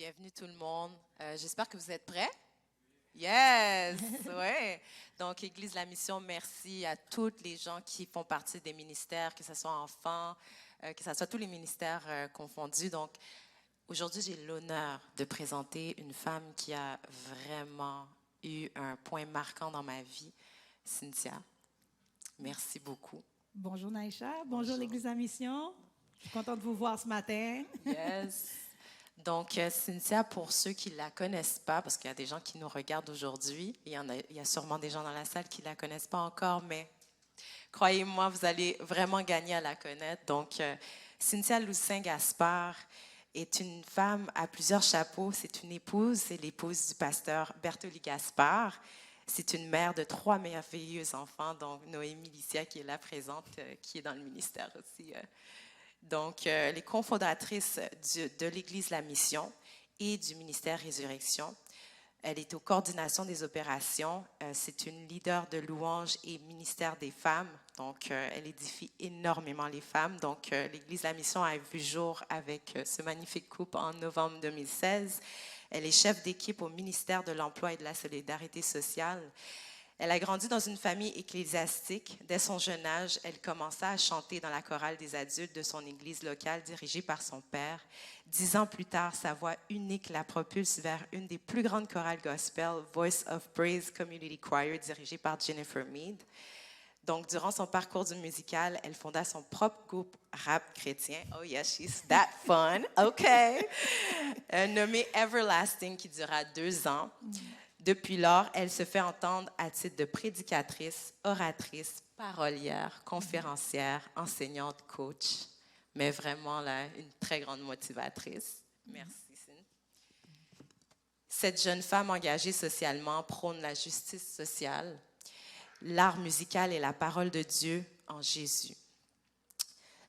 Bienvenue tout le monde. J'espère que vous êtes prêts. Yes! Ouais. Donc, Église La Mission, merci à tous les gens qui font partie des ministères, que ce soit enfants, que ce soit tous les ministères confondus. Donc, aujourd'hui, j'ai l'honneur de présenter une femme qui a vraiment eu un point marquant dans ma vie, Cynthia. Merci beaucoup. Bonjour Naïcha, bonjour l'Église La Mission. Je suis contente de vous voir ce matin. Yes! Donc, Cynthia, pour ceux qui ne la connaissent pas, parce qu'il y a des gens qui nous regardent aujourd'hui, il y a sûrement des gens dans la salle qui ne la connaissent pas encore, mais croyez-moi, vous allez vraiment gagner à la connaître. Donc, Cynthia Loussin-Gaspard est une femme à plusieurs chapeaux. C'est une épouse, c'est l'épouse du pasteur Bertoli Gaspard. C'est une mère de 3 merveilleux enfants, donc Noémie Licia qui est là présente, qui est dans le ministère aussi. Donc, les cofondatrices de l'Église La Mission et du ministère Résurrection. Elle est aux coordinations des opérations. C'est une leader de louange et ministère des femmes. Donc, elle édifie énormément les femmes. Donc, l'Église La Mission a vu jour avec ce magnifique couple en novembre 2016. Elle est chef d'équipe au ministère de l'Emploi et de la Solidarité sociale. Elle a grandi dans une famille ecclésiastique. Dès son jeune âge, elle commença à chanter dans la chorale des adultes de son église locale dirigée par son père. 10 ans plus tard, sa voix unique la propulse vers une des plus grandes chorales gospel, Voice of Praise Community Choir, dirigée par Jennifer Mead. Donc, durant son parcours musical, elle fonda son propre groupe rap chrétien. Oh yes, she's that fun. OK. Nommé Everlasting, qui dura 2 ans. Depuis lors, elle se fait entendre à titre de prédicatrice, oratrice, parolière, conférencière, enseignante, coach, mais vraiment là, une très grande motivatrice. Merci, Cynthia. Cette jeune femme engagée socialement prône la justice sociale, l'art musical et la parole de Dieu en Jésus.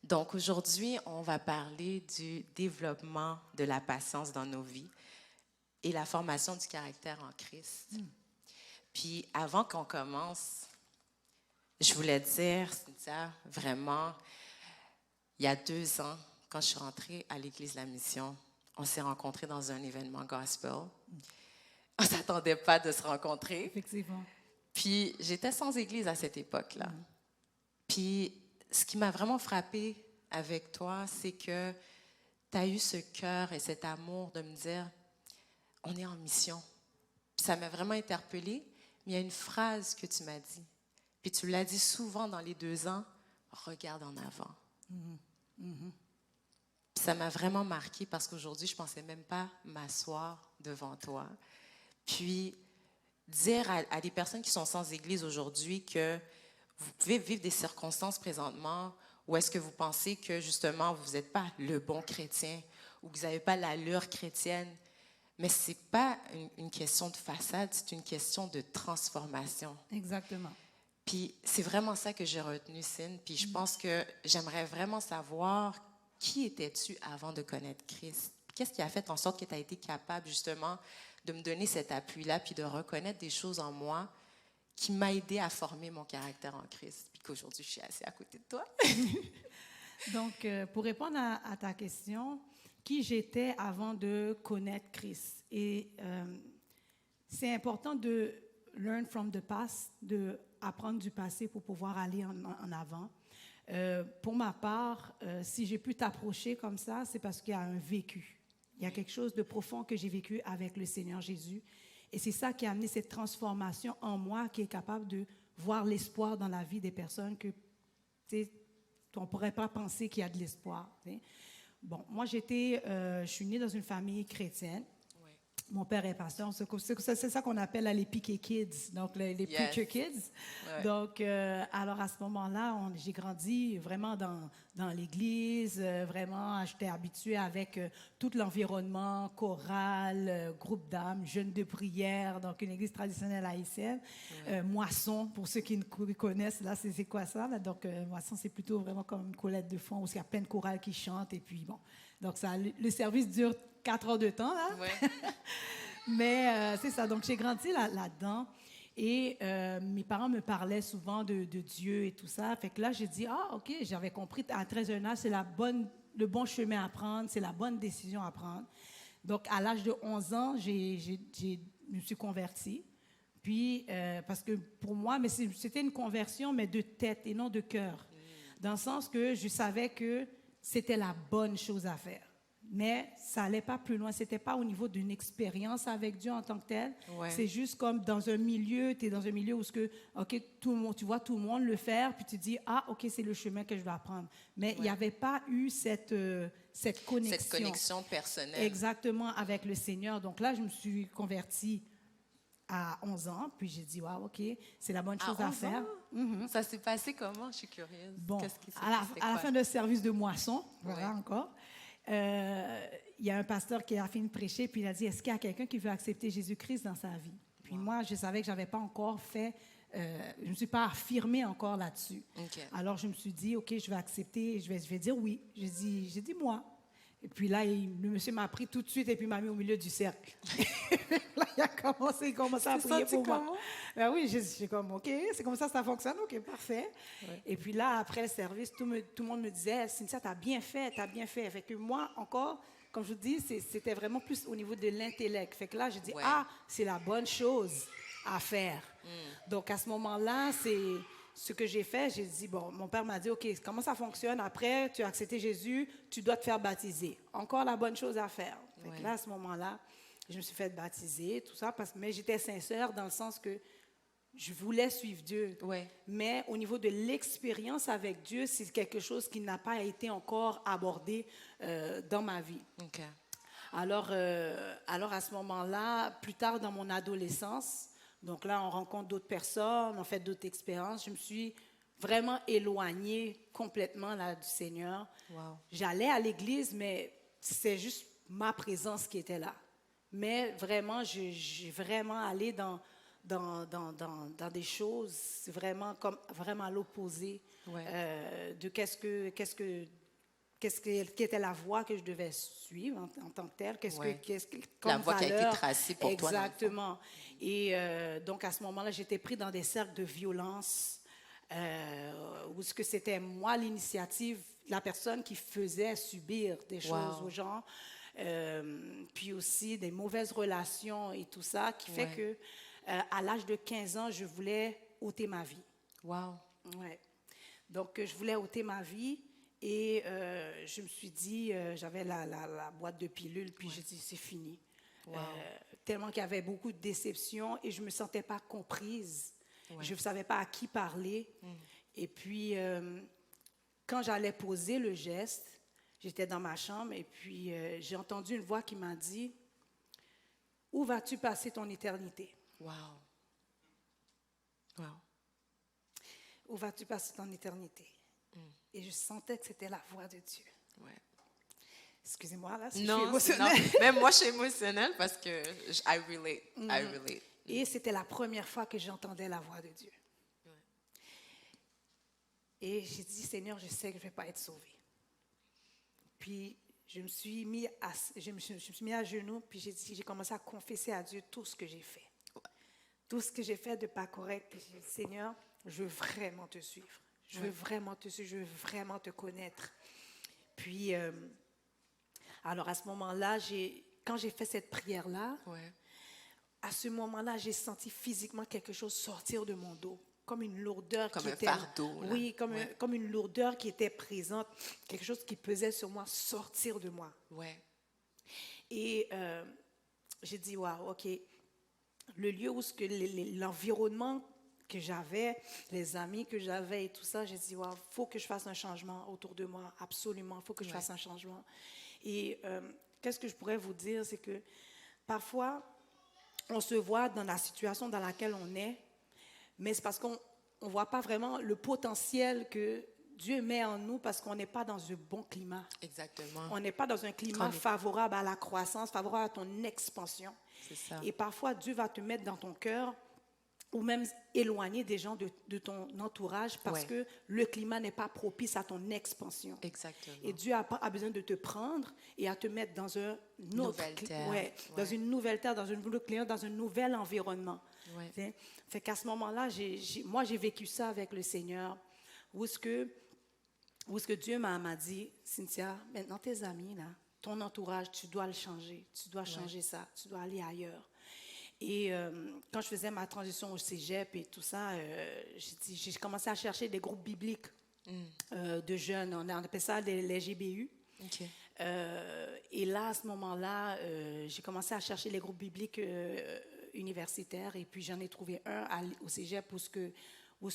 Donc aujourd'hui, on va parler du développement de la patience dans nos vies et la formation du caractère en Christ. Puis, avant qu'on commence, je voulais dire, Cynthia, vraiment, il y a 2 ans, quand je suis rentrée à l'Église La Mission, on s'est rencontrés dans un événement gospel. On ne s'attendait pas de se rencontrer. Effectivement. Puis, j'étais sans Église à cette époque-là. Puis, ce qui m'a vraiment frappée avec toi, c'est que tu as eu ce cœur et cet amour de me dire, on est en mission. Puis ça m'a vraiment interpellée, mais il y a une phrase que tu m'as dit. Puis tu l'as dit souvent dans les 2 ans, regarde en avant. Puis ça m'a vraiment marquée parce qu'aujourd'hui, je ne pensais même pas m'asseoir devant toi. Puis dire à des personnes qui sont sans Église aujourd'hui que vous pouvez vivre des circonstances présentement où est-ce que vous pensez que justement vous n'êtes pas le bon chrétien ou que vous n'avez pas l'allure chrétienne. Mais ce n'est pas une question de façade, c'est une question de transformation. Exactement. Puis c'est vraiment ça que j'ai retenu, Cyn. Puis je pense que j'aimerais vraiment savoir qui étais-tu avant de connaître Christ? Qu'est-ce qui a fait en sorte que tu as été capable justement de me donner cet appui-là puis de reconnaître des choses en moi qui m'a aidé à former mon caractère en Christ puis qu'aujourd'hui je suis assise à côté de toi? Donc, pour répondre à ta question, qui j'étais avant de connaître Christ. Et c'est important de learn from the past, de apprendre du passé pour pouvoir aller en avant. Pour ma part, si j'ai pu t'approcher comme ça, c'est parce qu'il y a un vécu. Il y a quelque chose de profond que j'ai vécu avec le Seigneur Jésus. Et c'est ça qui a amené cette transformation en moi qui est capable de voir l'espoir dans la vie des personnes que, tu sais, on ne pourrait pas penser qu'il y a de l'espoir. Tu sais. Bon, moi, je suis née dans une famille chrétienne. Oui. Mon père est pasteur. C'est ça qu'on appelle là, les PK Kids, donc les Yes. Preacher Kids. Ouais. Donc, alors à ce moment-là, j'ai grandi vraiment dans l'église. Vraiment, j'étais habituée avec tout l'environnement, chorale, groupe d'âmes, jeunes de prière, donc une église traditionnelle haïtienne. Ouais. Moisson, pour ceux qui ne connaissent, là, c'est quoi ça? Là? Donc, Moisson, c'est plutôt vraiment comme une collecte de fond où il y a plein de chorales qui chantent. Et puis, bon, donc le service dure 4 heures de temps, là. Ouais. Mais c'est ça, donc j'ai grandi là-dedans. Et mes parents me parlaient souvent de Dieu et tout ça. Fait que là, j'ai dit, ah, OK, j'avais compris à très jeune âge, c'est le bon chemin à prendre, c'est la bonne décision à prendre. Donc, à l'âge de 11 ans, je me suis convertie. Puis, parce que pour moi, mais c'était une conversion, mais de tête et non de cœur. Dans le sens que je savais que c'était la bonne chose à faire. Mais ça n'allait pas plus loin. Ce n'était pas au niveau d'une expérience avec Dieu en tant que tel. Ouais. C'est juste comme dans un milieu, tu es dans un milieu où okay, tout le monde, tu vois tout le monde le faire, puis tu dis, ah, OK, c'est le chemin que je dois prendre. Mais il n'y avait pas eu cette connexion. Cette connexion personnelle. Exactement, avec le Seigneur. Donc là, je me suis convertie à 11 ans, puis j'ai dit, wow, OK, c'est la bonne chose à faire. Ça s'est passé comment? Je suis curieuse. Bon, Qu'est-ce qui s'est à la fin de service de moisson, voilà Ouais. encore, il y a un pasteur qui a fini de prêcher, puis il a dit, est-ce qu'il y a quelqu'un qui veut accepter Jésus-Christ dans sa vie? Puis moi, je savais que je n'avais pas encore fait, je ne me suis pas affirmée encore là-dessus. OK. Alors, je me suis dit, OK, je vais accepter, je vais dire oui. J'ai dit moi. Et puis là, le monsieur m'a pris tout de suite et puis m'a mis au milieu du cercle. Là, il a commencé à prier pour moi. Comment? Ben oui, j'ai comme, OK, c'est comme ça fonctionne, OK, parfait. Ouais. Et puis là, après le service, tout le monde me disait, Cynthia, t'as bien fait. Fait que moi, encore, comme je vous dis, c'était vraiment plus au niveau de l'intellect. Fait que là, j'ai dit, c'est la bonne chose à faire. Donc, à ce moment-là, ce que j'ai fait, j'ai dit, bon, mon père m'a dit, OK, comment ça fonctionne? Après, tu as accepté Jésus, tu dois te faire baptiser. Encore la bonne chose à faire. Fait que là, à ce moment-là, je me suis fait baptiser, tout ça, mais j'étais sincère dans le sens que je voulais suivre Dieu. Ouais. Mais au niveau de l'expérience avec Dieu, c'est quelque chose qui n'a pas été encore abordé dans ma vie. OK. Alors, à ce moment-là, plus tard dans mon adolescence, donc là, on rencontre d'autres personnes, on fait d'autres expériences. Je me suis vraiment éloignée complètement là, du Seigneur. Wow. J'allais à l'église, mais c'est juste ma présence qui était là. Mais vraiment, j'ai vraiment allé dans des choses vraiment à l'opposé de qui était la voie que je devais suivre en tant que telle. La voie qui a été tracée pour toi. Exactement. Et donc, à ce moment-là, j'étais pris dans des cercles de violence où c'était moi l'initiative, la personne qui faisait subir des choses aux gens. Puis aussi des mauvaises relations et tout ça, qui fait que à l'âge de 15 ans, je voulais ôter ma vie. Wow. Ouais. Donc, je voulais ôter ma vie et je me suis dit, j'avais la boîte de pilules, puis j'ai dit, c'est fini. Wow. Tellement qu'il y avait beaucoup de déceptions et je ne me sentais pas comprise. Je ne savais pas à qui parler. Et puis, quand j'allais poser le geste, j'étais dans ma chambre et puis j'ai entendu une voix qui m'a dit, « Où vas-tu passer ton éternité? » Wow. Wow. Où vas-tu passer ton éternité? Et je sentais que c'était la voix de Dieu. Ouais. Excusez-moi, là, si non, je suis émotionnelle. Non, même moi, je suis émotionnelle parce que I relate. I relate. Et c'était la première fois que j'entendais la voix de Dieu. Ouais. Et j'ai dit, Seigneur, je sais que je ne vais pas être sauvée. Puis, je me suis mis à genoux, puis j'ai commencé à confesser à Dieu tout ce que j'ai fait. Tout ce que j'ai fait de pas correct. Puis j'ai dit, Seigneur, je veux vraiment te suivre. Je veux vraiment te suivre, je veux vraiment te connaître. Puis, alors à ce moment-là, quand j'ai fait cette prière-là, à ce moment-là, j'ai senti physiquement quelque chose sortir de mon dos. Comme une lourdeur comme qui un était... fardeau. Là. Oui, comme une lourdeur qui était présente. Quelque chose qui pesait sur moi, sortir de moi. Ouais. Et j'ai dit, waouh, OK. Le lieu où l'environnement que j'avais, les amis que j'avais et tout ça, j'ai dit, waouh, il faut que je fasse un changement autour de moi. Absolument, il faut que je fasse un changement. Et qu'est-ce que je pourrais vous dire, c'est que parfois, on se voit dans la situation dans laquelle on est, mais c'est parce qu'on ne voit pas vraiment le potentiel que Dieu met en nous parce qu'on n'est pas dans un bon climat. Exactement. On n'est pas dans un climat favorable à la croissance, favorable à ton expansion. C'est ça. Et parfois, Dieu va te mettre dans ton cœur ou même éloigner des gens de ton entourage parce que le climat n'est pas propice à ton expansion. Exactement. Et Dieu a besoin de te prendre et à te mettre dans une nouvelle terre, dans un nouveau climat, dans un nouvel environnement. Ouais. Fait qu'à ce moment-là, moi, j'ai vécu ça avec le Seigneur, où est-ce que Dieu m'a dit, Cynthia, maintenant tes amis, là, ton entourage, tu dois le changer. Tu dois changer ça. Tu dois aller ailleurs. Et quand je faisais ma transition au cégep et tout ça, j'ai commencé à chercher des groupes bibliques de jeunes. On appelle ça les GBU. OK. Et là, à ce moment-là, j'ai commencé à chercher les groupes bibliques universitaires. Et puis, j'en ai trouvé un au cégep où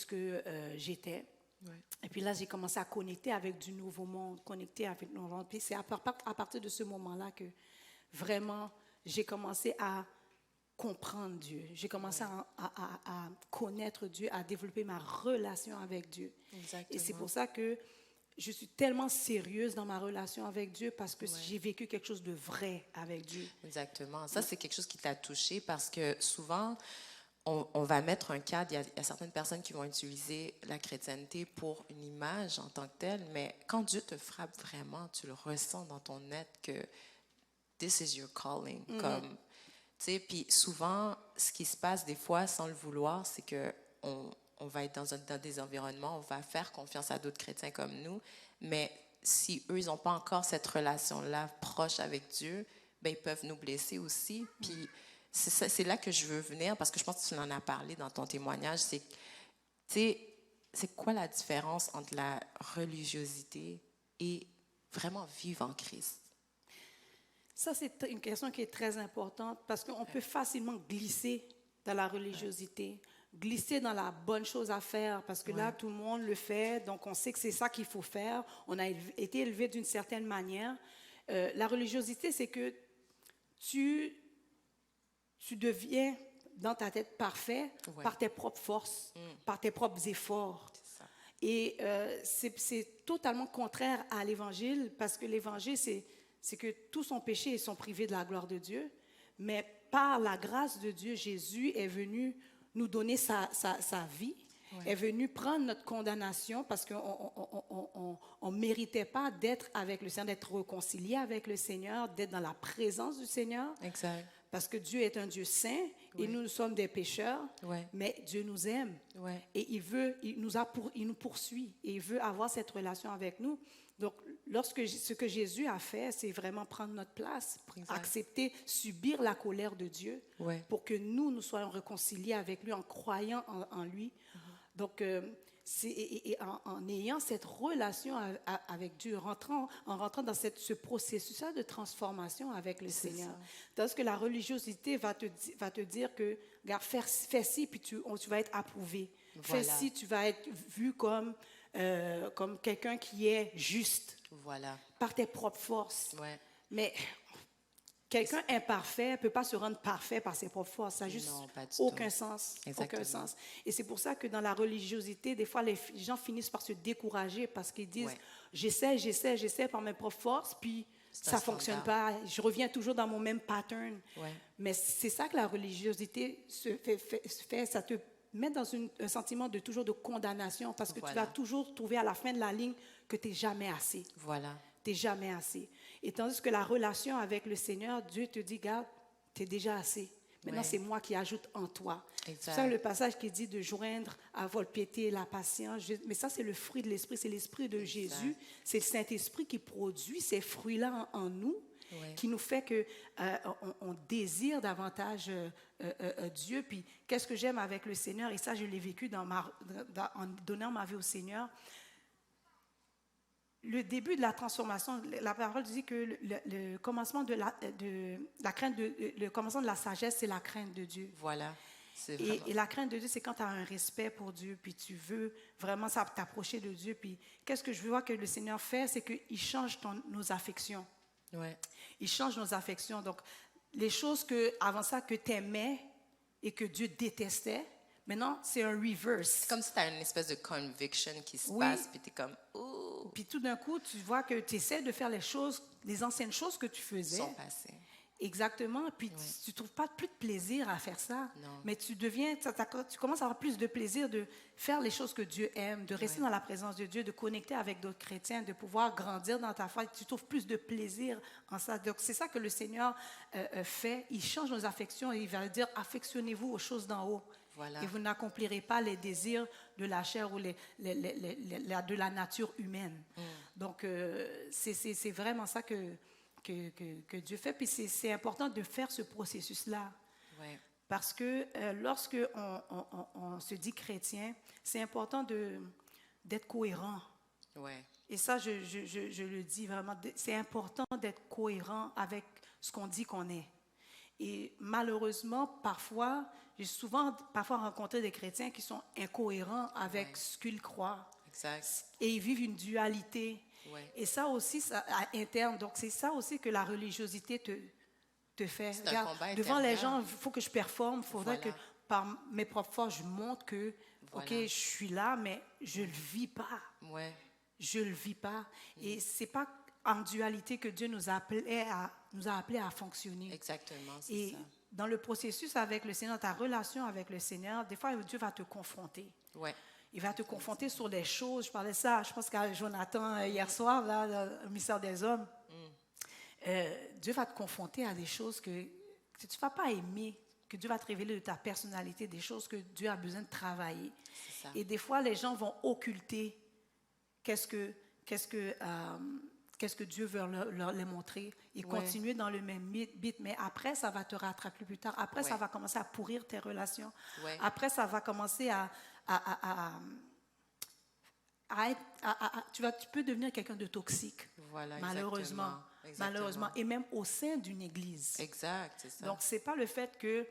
j'étais. Ouais. Et puis là, j'ai commencé à connecter avec du nouveau monde, connecter avec le nouveau monde. Puis c'est à partir de ce moment-là que vraiment, j'ai commencé à comprendre Dieu. J'ai commencé à connaître Dieu, à développer ma relation avec Dieu. Exactement. Et c'est pour ça que je suis tellement sérieuse dans ma relation avec Dieu parce que j'ai vécu quelque chose de vrai avec Dieu. Exactement. Ça, c'est quelque chose qui t'a touché parce que souvent, on va mettre un cadre. Il y a certaines personnes qui vont utiliser la chrétienté pour une image en tant que telle, mais quand Dieu te frappe vraiment, tu le ressens dans ton être que this is your calling. Comme, tu sais, puis souvent, ce qui se passe des fois sans le vouloir, c'est que on va être dans des environnements, on va faire confiance à d'autres chrétiens comme nous, mais si eux, ils n'ont pas encore cette relation-là proche avec Dieu, ben, ils peuvent nous blesser aussi. Puis c'est là que je veux venir, parce que je pense que tu en as parlé dans ton témoignage, c'est, tu sais, c'est quoi la différence entre la religiosité et vraiment vivre en Christ? Ça, c'est une question qui est très importante parce qu'on peut facilement glisser dans la religiosité, glisser dans la bonne chose à faire parce que là, tout le monde le fait, donc on sait que c'est ça qu'il faut faire. On a été élevé d'une certaine manière. La religiosité, c'est que tu deviens dans ta tête parfait par tes propres forces, par tes propres efforts. Et c'est totalement contraire à l'Évangile parce que l'Évangile, c'est que tous sont péchés et sont privés de la gloire de Dieu. Mais par la grâce de Dieu, Jésus est venu nous donner sa vie, est venu prendre notre condamnation parce qu'on ne méritait pas d'être avec le Seigneur, d'être réconcilié avec le Seigneur, d'être dans la présence du Seigneur. Exact. Parce que Dieu est un Dieu saint et nous sommes des pécheurs, mais Dieu nous aime et il nous poursuit et il veut avoir cette relation avec nous. Donc, ce que Jésus a fait, c'est vraiment prendre notre place, accepter, subir la colère de Dieu pour que nous soyons réconciliés avec lui en croyant en lui. Donc, en ayant cette relation avec Dieu, en rentrant dans ce processus-là de transformation avec le Seigneur. Tandis que la religiosité va te dire que, regarde, fais ci, puis tu vas être approuvé. Fais ci, tu vas être vu comme quelqu'un qui est juste par tes propres forces. Mais quelqu'un imparfait ne peut pas se rendre parfait par ses propres forces. Ça n'a juste aucun sens. Aucun sens. Et c'est pour ça que dans la religiosité, des fois, les gens finissent par se décourager parce qu'ils disent j'essaie par mes propres forces, puis ça ne fonctionne pas. Je reviens toujours dans mon même pattern. Mais c'est ça que la religiosité fait. Ça te met dans un sentiment toujours de condamnation parce que tu vas toujours trouver à la fin de la ligne que tu n'es jamais assez. Tu n'es jamais assez. Et tandis que la relation avec le Seigneur, Dieu te dit, regarde, tu es déjà assez. Maintenant, c'est moi qui ajoute en toi. C'est ça le passage qui dit de joindre à votre piété la patience. Mais ça, c'est le fruit de l'Esprit, c'est l'Esprit de Jésus. C'est le Saint-Esprit qui produit ces fruits-là en nous, qui nous fait qu'on désire davantage Dieu. Puis, qu'est-ce que j'aime avec le Seigneur? Et ça, je l'ai vécu en donnant ma vie au Seigneur. Le début de la transformation, la parole dit que le commencement de la crainte le commencement de la sagesse, c'est la crainte de Dieu. Et la crainte de Dieu, c'est quand tu as un respect pour Dieu, puis tu veux vraiment t'approcher de Dieu. Puis qu'est-ce que je vois que le Seigneur fait, c'est qu'il change nos affections. Il change nos affections. Donc, les choses avant ça que tu aimais et que Dieu détestait, maintenant, c'est un reverse. C'est comme si tu as une espèce de conviction qui se passe, puis tu es comme, ouh. Puis tout d'un coup, tu vois que tu essaies de faire les anciennes choses que tu faisais. Sont passées. Exactement. Puis tu ne trouves pas plus de plaisir à faire ça. Non. Mais tu commences à avoir plus de plaisir de faire les choses que Dieu aime, de rester dans la présence de Dieu, de connecter avec d'autres chrétiens, de pouvoir grandir dans ta foi. Tu trouves plus de plaisir en ça. Donc, c'est ça que le Seigneur fait. Il change nos affections et il va dire, affectionnez-vous aux choses d'en haut. Et vous n'accomplirez pas les désirs de la chair ou de la nature humaine. Donc, c'est vraiment ça que que Dieu fait. Puis c'est important de faire ce processus-là. Ouais. Parce que lorsque on se dit chrétien, c'est important d'être cohérent. Ouais. Et ça, je le dis vraiment, c'est important d'être cohérent avec ce qu'on dit qu'on est. Et malheureusement, parfois, j'ai parfois rencontré des chrétiens qui sont incohérents avec ce qu'ils croient. Exact. Et ils vivent une dualité. Ouais. Et ça aussi, ça, à interne. Donc, c'est ça aussi que la religiosité te fait. C'est un Regarde, combat devant les gens, intérieur. il faut que je performe. Il faudrait Voilà. que par mes propres forces, je montre que, Voilà. OK, je suis là, mais je ne le vis pas. Ouais. Je ne le vis pas. Et ce n'est pas en dualité que Dieu nous a appelés à fonctionner. Exactement, c'est Et ça. dans le processus avec le Seigneur, ta relation avec le Seigneur, des fois, Dieu va te confronter. Ouais. Il va te confronter sur des choses. Je parlais de ça, je pense qu'à Jonathan hier soir, là, au ministère des Hommes. Dieu va te confronter à des choses que tu ne vas pas aimer, que Dieu va te révéler de ta personnalité, des choses que Dieu a besoin de travailler. C'est ça. Et des fois, les gens vont occulter qu'est-ce que Dieu veut leur montrer et continuer dans le même beat. Mais après, ça va te rattraper plus tard. Après, ça va commencer à pourrir tes relations. Ouais. Après, ça va commencer tu peux devenir quelqu'un de toxique, Voilà, malheureusement. exactement. Malheureusement. Et même au sein d'une église. Exact, c'est ça. Donc, ce n'est pas le fait que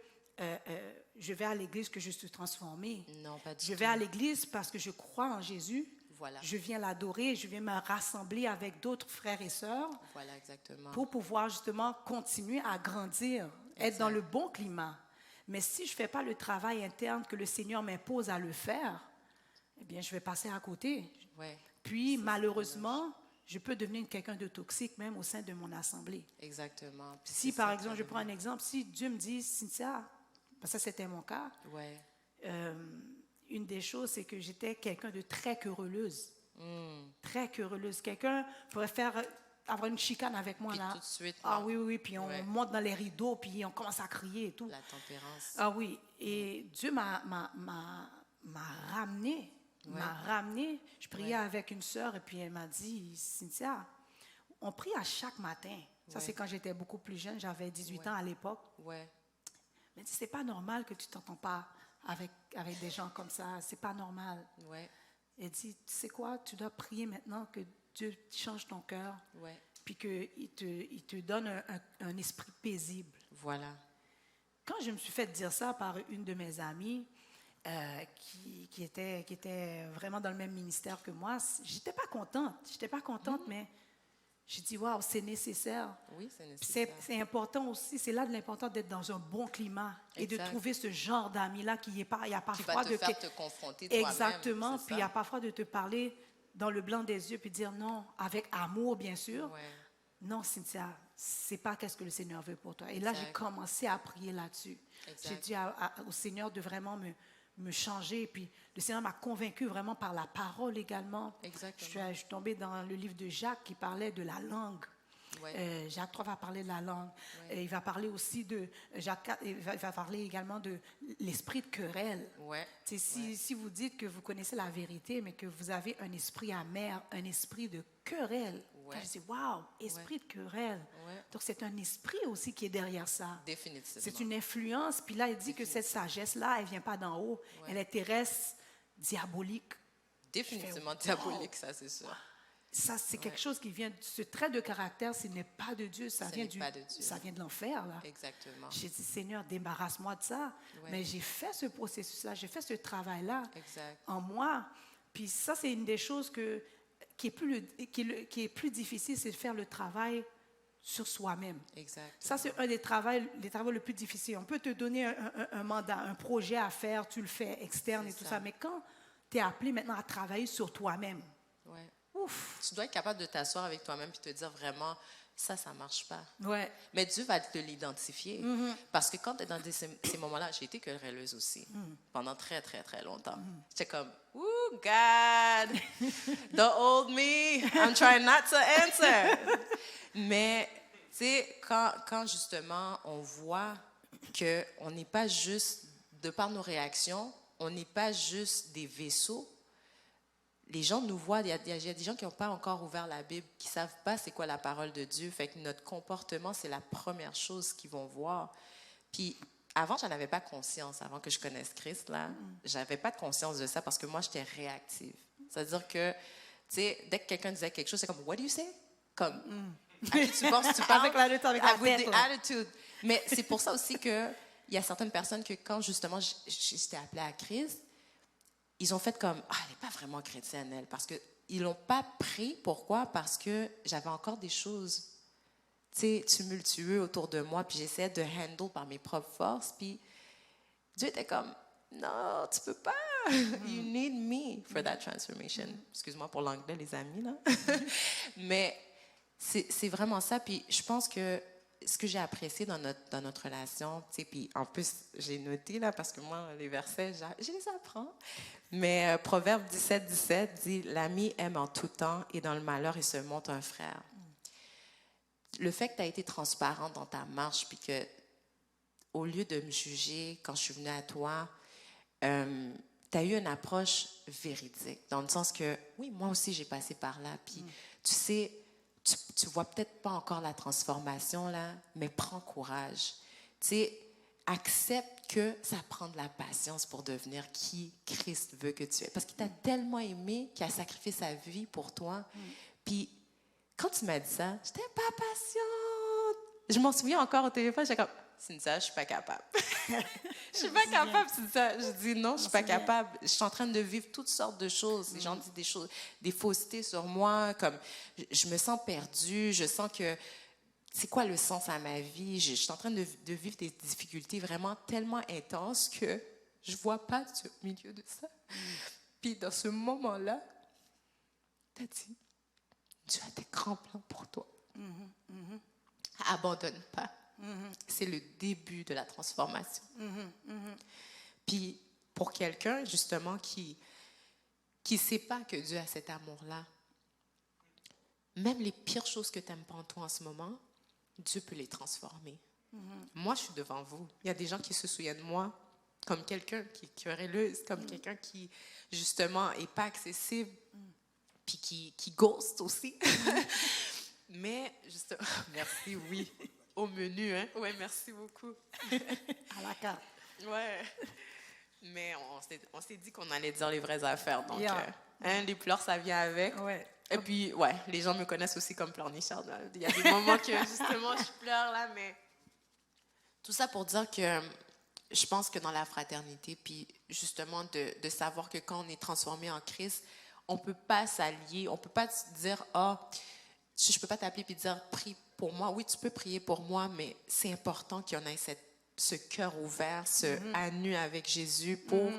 je vais à l'église que je suis transformée. Non, pas du tout. Je vais à l'église parce que je crois en Jésus. Voilà. Je viens l'adorer, je viens me rassembler avec d'autres frères et sœurs Voilà, exactement. pour pouvoir justement continuer à grandir, être dans le bon climat. Mais si je ne fais pas le travail interne que le Seigneur m'impose à le faire, eh bien, je vais passer à côté. Ouais. Puis, malheureusement, je peux devenir quelqu'un de toxique même au sein de mon assemblée. Exactement. Puis Si, c'est par ça, exemple, je prends un exemple, si Dieu me dit, Cynthia, parce que ça c'était mon cas, Ouais. une des choses, c'est que j'étais quelqu'un de très querelleuse. Très querelleuse. Quelqu'un pourrait avoir une chicane avec moi. Puis là. tout de suite, Ah non. oui, oui, puis on monte dans les rideaux, puis on commence à crier et tout. La tempérance. Ah oui, et Dieu m'a ramené. M'a ramené. Je priais avec une sœur et puis elle m'a dit, Cynthia, on prie à chaque matin. Ça, c'est quand j'étais beaucoup plus jeune, j'avais 18 ans à l'époque. Ouais. Mais c'est pas normal que tu t'entends pas avec des gens comme ça. C'est pas normal. Ouais. Elle dit, tu sais quoi, tu dois prier maintenant que Dieu change ton cœur, Ouais. puis qu'il te donne un esprit paisible. Voilà. Quand je me suis fait dire ça par une de mes amies qui était vraiment dans le même ministère que moi, j'étais pas contente. J'étais pas contente, mais j'ai dit, waouh, c'est nécessaire. Oui, c'est nécessaire. C'est important aussi, c'est là de l'important d'être dans un bon climat et de Exact. trouver ce genre d'amis-là qui est pas, il y a Qui parfois va te faire te confronter toi-même. exactement, c'est puis il y a ça? parfois de te parler dans le blanc des yeux puis dire non, avec amour bien sûr. Ouais. Non, Cynthia, c'est pas qu'est-ce que le Seigneur veut pour toi. Et là, j'ai Exact. commencé à prier là-dessus. Exact. J'ai dit au Seigneur de vraiment me changer. Et puis le Seigneur m'a convaincu vraiment par la parole également. Exactement. Je suis tombée dans le livre de Jacques qui parlait de la langue. Ouais. Jacques 3 va parler de la langue. Il va parler aussi de Jacques 4, il va parler également de l'esprit de querelle. Ouais. Si vous dites que vous connaissez la vérité, mais que vous avez un esprit amer, un esprit de querelle, Ouais. je dis waouh, esprit de querelle. Ouais. Donc c'est un esprit aussi qui est derrière ça. Définitivement. C'est une influence. Puis là, il dit que cette sagesse-là, elle vient pas d'en haut. Elle est terrestre, diabolique. Définitivement Je fais, diabolique, ça, c'est sûr. Ça, c'est quelque chose qui vient, ce trait de caractère, ce n'est pas de Dieu, ça Ce vient n'est pas de Dieu. ça vient de l'enfer, là. Exactement. J'ai dit, Seigneur, débarrasse-moi de ça. Ouais. Mais j'ai fait ce processus-là, j'ai fait ce travail-là Exact. en moi. Puis ça, c'est une des choses qui est plus difficile, c'est de faire le travail sur soi-même. Exact. Ça, c'est un des travaux les plus difficiles. On peut te donner un mandat, un projet à faire, tu le fais externe et tout ça. Mais quand tu es appelé maintenant à travailler sur toi-même, Ouais. ouf, Tu dois être capable de t'asseoir avec toi-même et te dire vraiment, ça ne marche pas. ouais. Mais Dieu va te l'identifier. Parce que quand tu es dans ces moments-là, j'ai été querelleuse aussi pendant très, très, très longtemps. J'étais comme, ooh, God, the old me, I'm trying not to answer. Mais, tu sais, quand justement on voit qu'on n'est pas juste, de par nos réactions, on n'est pas juste des vaisseaux, les gens nous voient, il y a des gens qui n'ont pas encore ouvert la Bible, qui ne savent pas c'est quoi la parole de Dieu. Fait que notre comportement, c'est la première chose qu'ils vont voir. Puis avant, je n'en avais pas conscience. Avant que je connaisse Christ, là, je n'avais pas de conscience de ça parce que moi, j'étais réactive. C'est-à-dire que, tu sais, dès que quelqu'un disait quelque chose, c'est comme, what do you say? Comme, à qui tu penses, tu parles? Avec la With tête, the là. attitude. Mais c'est pour ça aussi qu'il y a certaines personnes que quand, justement, j'étais appelée à Christ, ils ont fait comme, ah, elle n'est pas vraiment chrétienne, elle. Parce qu'ils l'ont pas pris. Pourquoi? Parce que j'avais encore des choses, tu sais, tumultueuses autour de moi, puis j'essayais de handle par mes propres forces. Puis Dieu était comme, non, tu peux pas. You need me for that transformation. Excuse-moi pour l'anglais, les amis, là. Mais c'est vraiment ça. Puis je pense que ce que j'ai apprécié dans notre relation, tu sais, puis en plus, j'ai noté, là, parce que moi, les versets, je les apprends. Mais Proverbe 17 dit, l'ami aime en tout temps et dans le malheur, il se montre un frère. Le fait que tu as été transparente dans ta marche, puis que au lieu de me juger quand je suis venue à toi, tu as eu une approche véridique, dans le sens que, oui, moi aussi, j'ai passé par là. Puis, tu sais, tu vois peut-être pas encore la transformation, là, mais prends courage. Tu sais, accepte que ça prend de la patience pour devenir qui Christ veut que tu es. Parce qu'il t'a tellement aimé qu'il a sacrifié sa vie pour toi. Puis, quand tu m'as dit ça, j'étais pas patiente. Je m'en souviens encore au téléphone, j'étais comme, Cynthia, je suis pas capable. Je suis pas capable, Cynthia. Je dis non, je suis pas capable. Je suis en train de vivre toutes sortes de choses. Les gens disent des choses, des faussetés sur moi, comme je me sens perdue, je sens que c'est quoi le sens à ma vie? Je suis en train de vivre des difficultés vraiment tellement intenses que je vois pas au milieu de ça. Puis dans ce moment-là, tu as dit, Dieu a des grands plans pour toi. Abandonne pas. C'est le début de la transformation. Puis pour quelqu'un, justement, qui ne sait pas que Dieu a cet amour-là, même les pires choses que tu n'aimes pas en toi en ce moment, Dieu peut les transformer. Moi, je suis devant vous. Il y a des gens qui se souviennent de moi comme quelqu'un qui est querelleuse, comme quelqu'un qui, justement, n'est pas accessible, puis qui ghost aussi. Mais, justement, merci, oui. Au menu, hein? Oui, merci beaucoup. À la carte. Ouais. Mais on s'est dit qu'on allait dire les vraies affaires. Donc, Yeah. Les pleurs, ça vient avec. Ouais. Et puis, ouais, les gens me connaissent aussi comme pleurnicharde. Il y a des moments que, justement, je pleure là, mais tout ça pour dire que je pense que dans la fraternité, puis justement de savoir que quand on est transformé en Christ, on ne peut pas s'allier, on ne peut pas se dire, je ne peux pas t'appeler et dire, prie pour moi. Oui, tu peux prier pour moi, mais c'est important qu'il y en ait ce cœur ouvert, ce à nu avec Jésus pour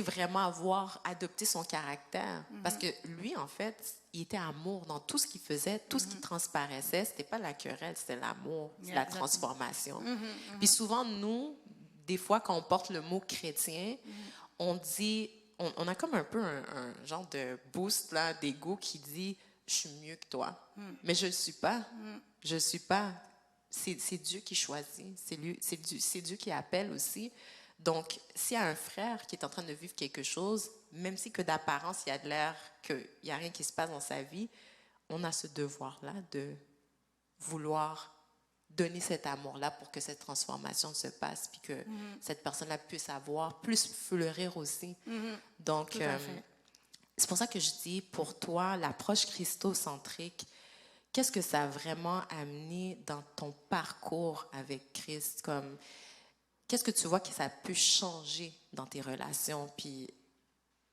vraiment avoir adopté son caractère. Parce que lui, en fait, il était amour dans tout ce qu'il faisait, tout ce qui transparaissait. Ce n'était pas la querelle, c'était l'amour, c'est la transformation. Puis souvent, nous, des fois, quand on porte le mot chrétien, on dit, on a comme un peu un genre de boost là, d'ego qui dit, je suis mieux que toi. Mais je ne le suis pas. Je ne le suis pas. C'est Dieu qui choisit. C'est Dieu qui appelle aussi. Donc, s'il y a un frère qui est en train de vivre quelque chose, même si que d'apparence, il y a de l'air qu'il n'y a rien qui se passe dans sa vie, on a ce devoir-là de vouloir donner cet amour-là pour que cette transformation se passe, puis que cette personne-là puisse avoir, plus fleurir aussi. Donc, Tout à fait. c'est pour ça que je dis, pour toi, l'approche christocentrique, qu'est-ce que ça a vraiment amené dans ton parcours avec Christ? Comme, qu'est-ce que tu vois que ça a pu changer dans tes relations? Puis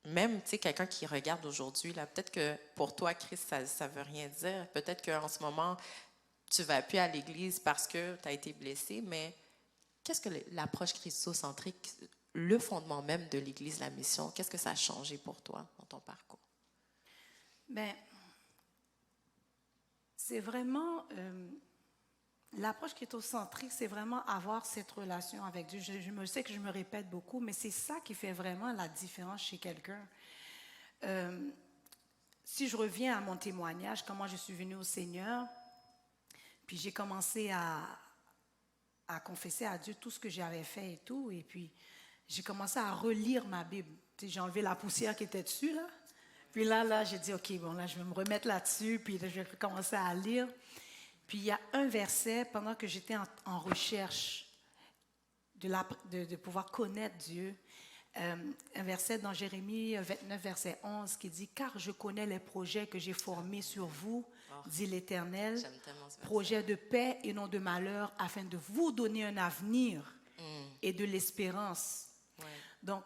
même, tu sais, quelqu'un qui regarde aujourd'hui, là, peut-être que pour toi, Christ, ça veut rien dire. Peut-être qu'en ce moment, tu vas plus à l'église parce que tu as été blessé, mais qu'est-ce que l'approche christocentrique, le fondement même de l'Église, la mission, qu'est-ce que ça a changé pour toi dans ton parcours? Ben, c'est vraiment l'approche christocentrique, c'est vraiment avoir cette relation avec Dieu. Je me sais que je me répète beaucoup, mais c'est ça qui fait vraiment la différence chez quelqu'un. Si je reviens à mon témoignage, comment je suis venue au Seigneur, puis j'ai commencé à confesser à Dieu tout ce que j'avais fait et tout, et puis j'ai commencé à relire ma Bible. Tu sais, j'ai enlevé la poussière qui était dessus, là. Puis là, j'ai dit, OK, bon, là, je vais me remettre là-dessus, puis là, je vais recommencer à lire. Puis il y a un verset, pendant que j'étais en recherche de pouvoir connaître Dieu, un verset dans Jérémie 29, verset 11, qui dit, « Car je connais les projets que j'ai formés sur vous, dit l'Éternel, J'aime tellement ce verset. projets de paix et non de malheur, afin de vous donner un avenir et de l'espérance. » Ouais. Donc,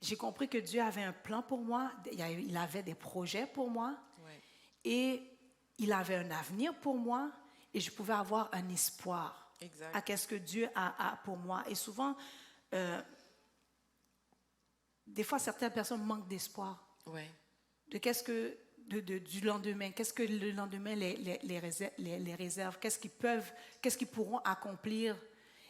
j'ai compris que Dieu avait un plan pour moi, il avait des projets pour moi, Ouais. et il avait un avenir pour moi, et je pouvais avoir un espoir Exact. à qu'est-ce que Dieu a pour moi. Et souvent, des fois, certaines personnes manquent d'espoir. Ouais. De qu'est-ce que du lendemain, qu'est-ce que le lendemain les réserve, qu'est-ce qu'ils pourront accomplir.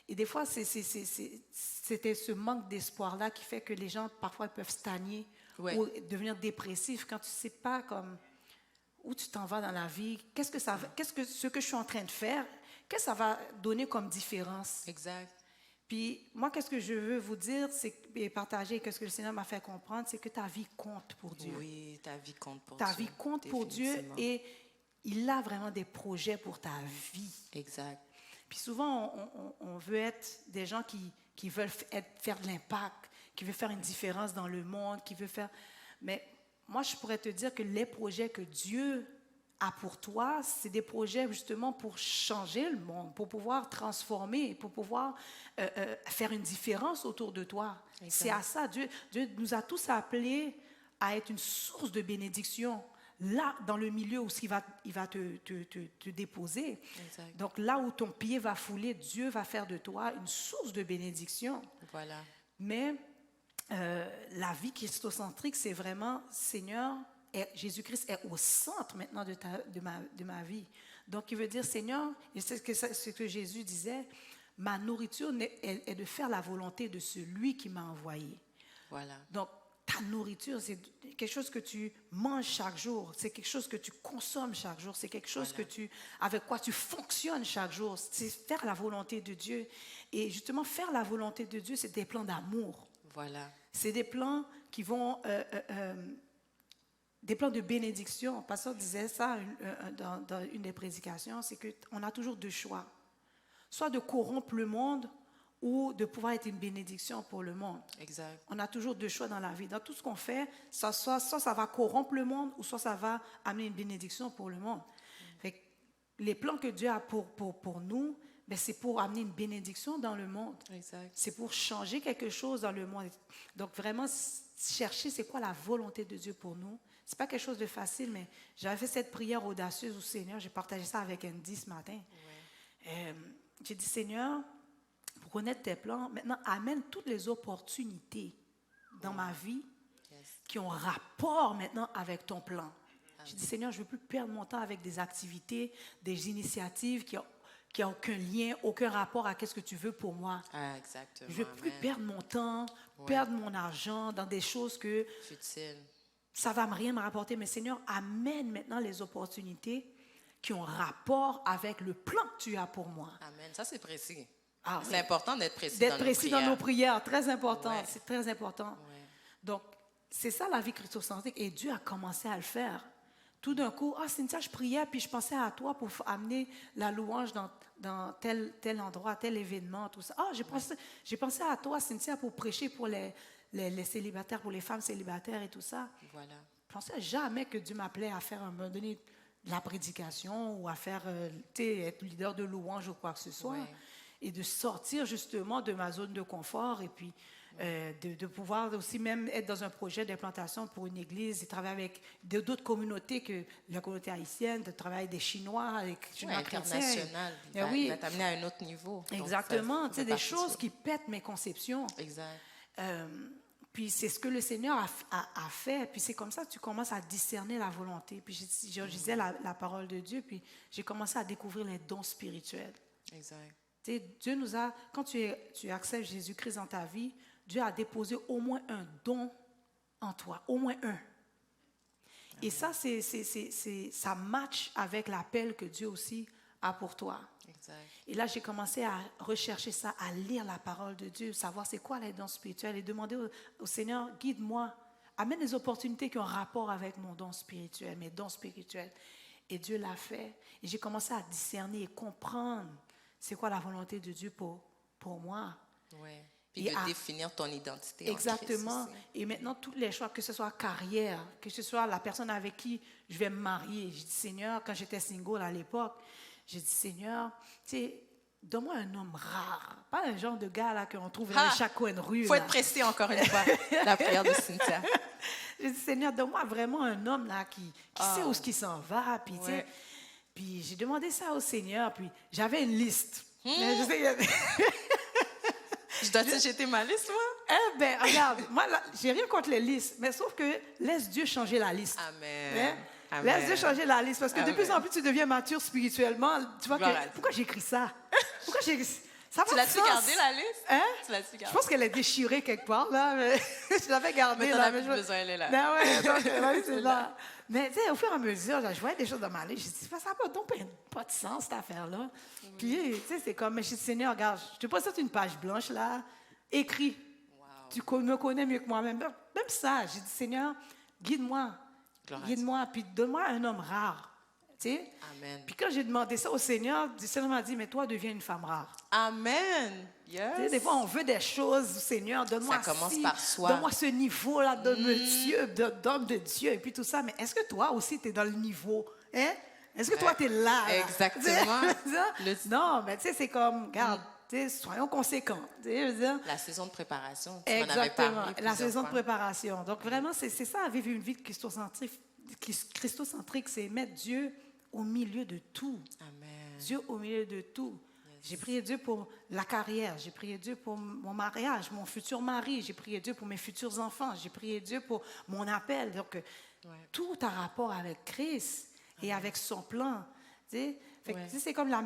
Et des fois, c'était ce manque d'espoir-là qui fait que les gens, parfois, peuvent stagner Ouais. ou devenir dépressifs quand tu ne sais pas comme, où tu t'en vas dans la vie, qu'est-ce que ce que je suis en train de faire, qu'est-ce que ça va donner comme différence. Exact. Puis moi, qu'est-ce que je veux vous dire et partager, qu'est-ce que le Seigneur m'a fait comprendre, c'est que ta vie compte pour Dieu. Oui, ta vie compte pour Ta Dieu. vie compte pour Dieu Définitivement. et il a vraiment des projets pour ta vie. Exact. Puis souvent, on veut être des gens qui veulent faire de l'impact, qui veulent faire une différence dans le monde, qui veulent faire... Mais moi, je pourrais te dire que les projets que Dieu a pour toi, c'est des projets justement pour changer le monde, pour pouvoir transformer, pour pouvoir faire une différence autour de toi. Exact. C'est à ça. Dieu nous a tous appelés à être une source de bénédiction. Là, dans le milieu où il va te déposer. Exact. Donc, là où ton pied va fouler, Dieu va faire de toi une source de bénédiction. Voilà. Mais la vie christocentrique, c'est vraiment, Seigneur, Jésus-Christ est au centre maintenant de ma vie. Donc, il veut dire, Seigneur, et c'est ce que Jésus disait, ma nourriture est de faire la volonté de celui qui m'a envoyé. Voilà. Donc, ta nourriture, c'est quelque chose que tu manges chaque jour, c'est quelque chose que tu consommes chaque jour, c'est quelque chose Voilà. avec quoi tu fonctionnes chaque jour. C'est faire la volonté de Dieu. Et justement, faire la volonté de Dieu, c'est des plans d'amour. Voilà. C'est des plans qui vont... des plans de bénédiction. Le pasteur disait ça dans une des prédications, c'est qu'on a toujours deux choix. Soit de corrompre le monde ou de pouvoir être une bénédiction pour le monde. Exact. On a toujours deux choix dans la vie. Dans tout ce qu'on fait, soit ça va corrompre le monde ou soit ça va amener une bénédiction pour le monde. Fait que les plans que Dieu a pour nous, ben c'est pour amener une bénédiction dans le monde. Exact. C'est pour changer quelque chose dans le monde. Donc vraiment, chercher c'est quoi la volonté de Dieu pour nous. C'est pas quelque chose de facile, mais j'avais fait cette prière audacieuse au Seigneur. J'ai partagé ça avec Andy ce matin. Ouais. J'ai dit, Seigneur, pour connaître tes plans, maintenant, amène toutes les opportunités dans ma vie Yes. qui ont rapport maintenant avec ton plan. J'ai dit, Seigneur, je ne veux plus perdre mon temps avec des activités, des initiatives qui n'ont aucun lien, aucun rapport à ce que tu veux pour moi. Ah, exactement. Je ne veux plus Amen. perdre mon temps, perdre mon argent dans des choses que Futile. ça ne va rien me rapporter. Mais Seigneur, amène maintenant les opportunités qui ont rapport avec le plan que tu as pour moi. Amen. Ça, c'est précis. Ah, C'est oui. important d'être précis D'être précis dans nos prières, très important. Ouais. C'est très important. Ouais. Donc, c'est ça la vie christocentrique. Et Dieu a commencé à le faire. Tout d'un coup, Cynthia, je priais, puis je pensais à toi pour amener la louange dans tel endroit, tel événement, tout ça. J'ai pensé à toi, Cynthia, pour prêcher pour les célibataires, pour les femmes célibataires et tout ça. Voilà. Je pensais jamais que Dieu m'appelait à faire, à un moment donné, de la prédication ou à faire, être leader de louange ou quoi que ce soit. Ouais. Et de sortir justement de ma zone de confort et puis de pouvoir aussi même être dans un projet d'implantation pour une église et travailler avec d'autres communautés que la communauté haïtienne, de travailler avec des Chinois, avec des Chinois chrétiens. International. Eh oui. Il va t'amener à un autre niveau. Donc, Exactement, ça tu sais, fait des partie de choses ça. qui pètent mes conceptions. Exact. Puis c'est ce que le Seigneur a fait. Puis c'est comme ça que tu commences à discerner la volonté. Puis je disais la parole de Dieu, puis j'ai commencé à découvrir les dons spirituels. Exact. Tu sais, Dieu nous a, quand tu acceptes Jésus-Christ dans ta vie, Dieu a déposé au moins un don en toi, au moins un. Et ça, ça match avec l'appel que Dieu aussi a pour toi. Exact. Et là, j'ai commencé à rechercher ça, à lire la parole de Dieu, savoir c'est quoi les dons spirituels et demander au Seigneur, guide-moi amène les opportunités qui ont rapport avec mon don spirituel, mes dons spirituels. Et Dieu l'a fait. Et j'ai commencé à discerner et comprendre c'est quoi la volonté de Dieu pour moi. Oui. Puis de définir ton identité. Exactement. En Christ aussi. Et maintenant, tous les choix, que ce soit carrière, que ce soit la personne avec qui je vais me marier. J'ai dit, Seigneur, quand j'étais single à l'époque, j'ai dit, Seigneur, tu sais, donne-moi un homme rare. Pas un genre de gars là qu'on trouve dans chaque coin de rue. Il faut être pressé encore une fois. La prière de Cynthia. J'ai dit, Seigneur, donne-moi vraiment un homme là qui sait où il s'en va. Puis, tu sais, puis j'ai demandé ça au Seigneur. Puis j'avais une liste. Je dois dire, j'étais ma liste, moi. Eh bien, regarde, moi, j'ai rien contre les listes, mais sauf que laisse Dieu changer la liste. Amen. Hein? Amen. Laisse Dieu changer la liste, parce que de plus en plus, tu deviens mature spirituellement. Tu vois que, pourquoi j'ai écrit ça? Pourquoi j'ai écrit ça? Tu l'as-tu gardé, la liste? Hein? Tu l'as-tu gardé? Je pense qu'elle est déchirée quelque part, là. Mais je l'avais gardée. Mais t'en as plus besoin, elle est là. Ben ouais, donc, ouais, c'est là. Mais tu sais, au fur et à mesure, je voyais des choses dans ma liste. Je dis, ça n'a pas de sens, cette affaire-là. Puis, tu sais, c'est comme, mais je dis, Seigneur, regarde, je te pose une page blanche, là, écris. Wow. Tu me connais mieux que moi-même. Même ça, j'ai dit, Seigneur, guide-moi. Guide-moi, puis donne-moi un homme rare. Tu sais? Amen. Puis quand j'ai demandé ça au Seigneur, le Seigneur m'a dit, mais toi, deviens une femme rare. Amen. Yes. Tu sais, des fois, on veut des choses, Seigneur, donne-moi ça commence par soi. Donne-moi ce niveau-là, donne-moi Dieu, d'homme de Dieu, et puis tout ça. Mais est-ce que toi aussi, tu es dans le niveau? Hein? Est-ce que toi, tu es là? Exactement. Non, mais tu sais, c'est comme, regarde, soyons conséquents. Je veux dire. La saison de préparation, tu m'en avais Exactement, parlé la saison de fois. préparation. Donc, vraiment, c'est ça, vivre une vie christocentrique, c'est mettre Dieu au milieu de tout. Amen. Dieu au milieu de tout. Yes. J'ai prié Dieu pour la carrière, j'ai prié Dieu pour mon mariage, mon futur mari, j'ai prié Dieu pour mes futurs enfants, j'ai prié Dieu pour mon appel. Donc, tout a rapport avec Christ et avec son plan. C'est comme la